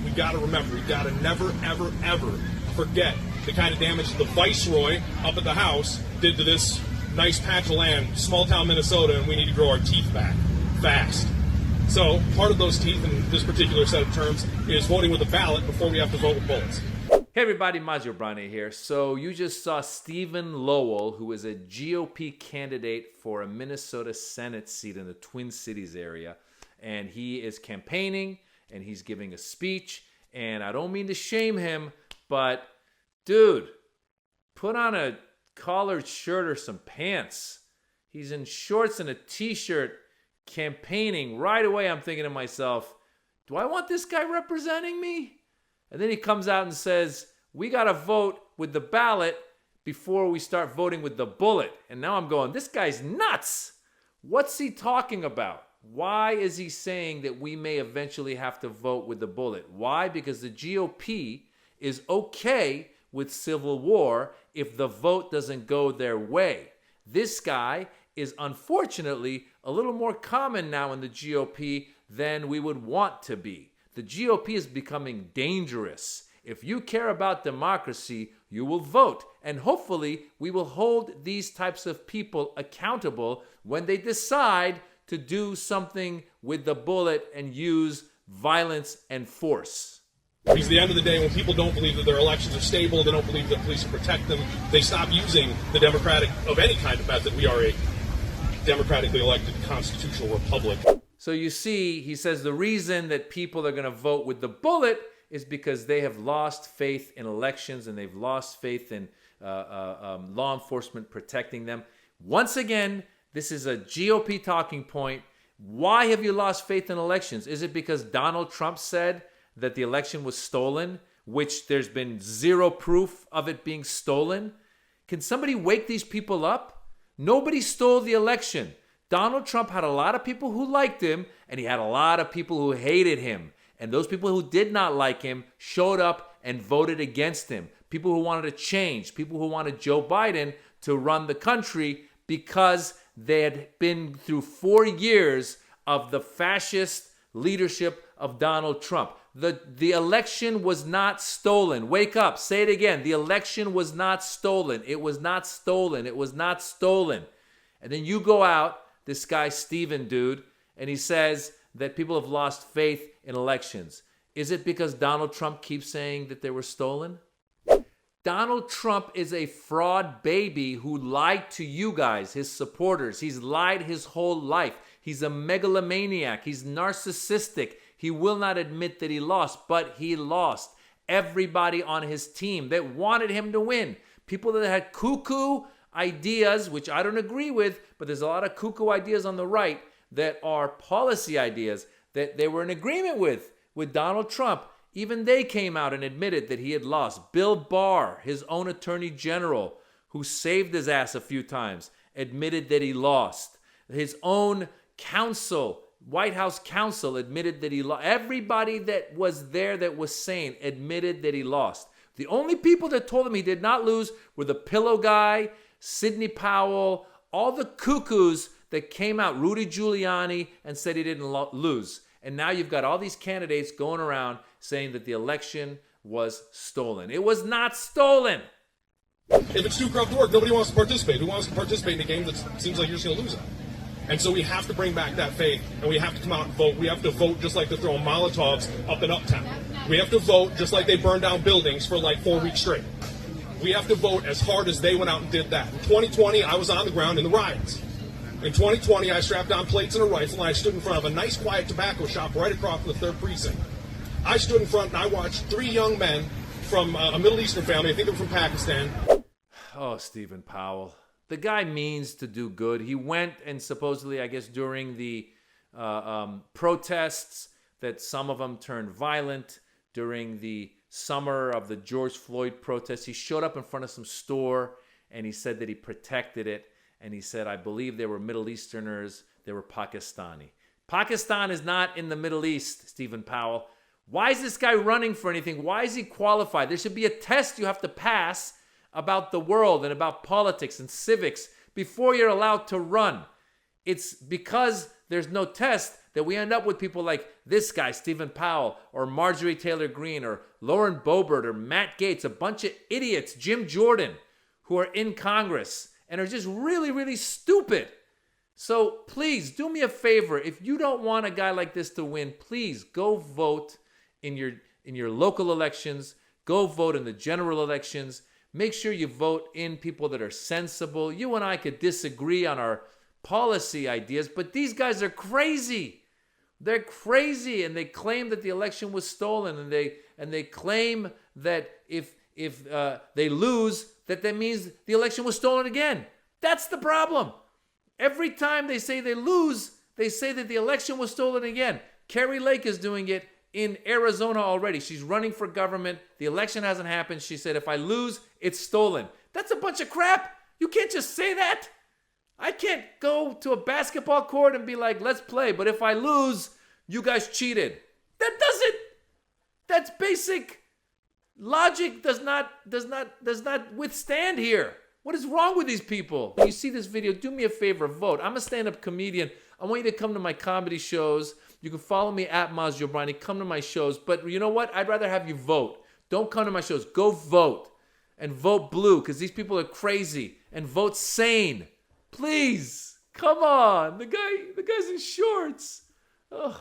We got to remember, we got to never, ever, ever forget the kind of damage the viceroy up at the House did to this nice patch of land, small town Minnesota, and we need to grow our teeth back fast. So part of those teeth in this particular set of terms is voting with a ballot before we have to vote with bullets. Hey everybody, Maz Jobrani here. So you just saw Stephen Lowell, who is a GOP candidate for a Minnesota Senate seat in the Twin Cities area. And he is campaigning and he's giving a speech. And I don't mean to shame him, but dude, put on a collared shirt or some pants. He's in shorts and a t-shirt campaigning. Right away I'm thinking to myself, do I want this guy representing me? And then he comes out and says, we got to vote with the ballot before we start voting with the bullet. And now I'm going, this guy's nuts. What's he talking about? Why is he saying that we may eventually have to vote with the bullet? Why? Because the GOP is okay with civil war if the vote doesn't go their way. This guy is unfortunately a little more common now in the GOP than we would want to be. The GOP is becoming dangerous. If you care about democracy, you will vote. And hopefully, we will hold these types of people accountable when they decide to do something with the bullet and use violence and force. Because at the end of the day, when people don't believe that their elections are stable, they don't believe that police protect them, they stop using the democratic, of any kind of method. We are a democratically elected constitutional republic. So you see, he says the reason that people are going to vote with the bullet is because they have lost faith in elections and they've lost faith in law enforcement protecting them. Once again, this is a GOP talking point. Why have you lost faith in elections? Is it because Donald Trump said that the election was stolen, which there's been zero proof of it being stolen? Can somebody wake these people up? Nobody stole the election. Donald Trump had a lot of people who liked him, and he had a lot of people who hated him. And those people who did not like him showed up and voted against him. People who wanted to change, people who wanted Joe Biden to run the country because they had been through 4 years of the fascist leadership of Donald Trump. The election was not stolen. Wake up. Say it again. The election was not stolen. It was not stolen. It was not stolen. And then you go out, this guy Stephen dude, and he says that people have lost faith in elections. Is it because Donald Trump keeps saying that they were stolen? Donald Trump is a fraud baby who lied to you guys, his supporters. He's lied his whole life. He's a megalomaniac. He's narcissistic. He will not admit that he lost, but he lost. Everybody on his team that wanted him to win, people that had cuckoo ideas, which I don't agree with, but there's a lot of cuckoo ideas on the right that are policy ideas that they were in agreement with Donald Trump. Even they came out and admitted that he had lost. Bill Barr, his own attorney general, who saved his ass a few times, admitted that he lost. His own counsel, White House counsel, admitted that he lost. Everybody that was there that was sane admitted that he lost. The only people that told him he did not lose were the pillow guy, Sidney Powell, all the cuckoos that came out, Rudy Giuliani, and said he didn't lose. And now you've got all these candidates going around saying that the election was stolen. It was not stolen. If it's too corrupt to work, nobody wants to participate. Who wants to participate in a game that seems like you're just going to lose it? And so we have to bring back that faith, and we have to come out and vote. We have to vote just like they're throwing Molotovs up in Uptown. We have to vote just like they burned down buildings for like 4 weeks straight. We have to vote as hard as they went out and did that. In 2020, I was on the ground in the riots. In 2020, I strapped on plates and a rifle, and I stood in front of a nice, quiet tobacco shop right across from the 3rd Precinct. I stood in front, and I watched 3 young men from a Middle Eastern family, I think they were from Pakistan. Oh, Stephen Powell. The guy means to do good. He went and supposedly, I guess, during the protests, that some of them turned violent during the summer of the George Floyd protests. He showed up in front of some store, and he said that he protected it. And he said, I believe they were Middle Easterners, they were Pakistani. Pakistan is not in the Middle East, Stephen Powell. Why is this guy running for anything? Why is he qualified? There should be a test you have to pass about the world and about politics and civics before you're allowed to run. It's because there's no test that we end up with people like this guy, Stephen Powell, or Marjorie Taylor Greene, or Lauren Boebert, or Matt Gaetz, a bunch of idiots, Jim Jordan, who are in Congress and are just really, really stupid. So please do me a favor. If you don't want a guy like this to win, please go vote in your local elections. Go vote in the general elections. Make sure you vote in people that are sensible. You and I could disagree on our policy ideas, but these guys are crazy. They're crazy, and they claim that the election was stolen, and they claim that if they lose, that means the election was stolen again. That's the problem. Every time they say they lose, they say that the election was stolen again. Carrie Lake is doing it in Arizona already. She's running for government. The election hasn't happened. She said, if I lose, it's stolen. That's a bunch of crap. You can't just say that. I can't go to a basketball court and be like, let's play, but if I lose, you guys cheated. That's basic logic does not withstand here. What is wrong with these people? When you see this video, do me a favor, vote. I'm a stand-up comedian. I want you to come to my comedy shows. You can follow me at Maz Jobrani. Come to my shows. But you know what? I'd rather have you vote. Don't come to my shows. Go vote. And vote blue, because these people are crazy. And vote sane. Please. Come on. The guy's in shorts. Ugh.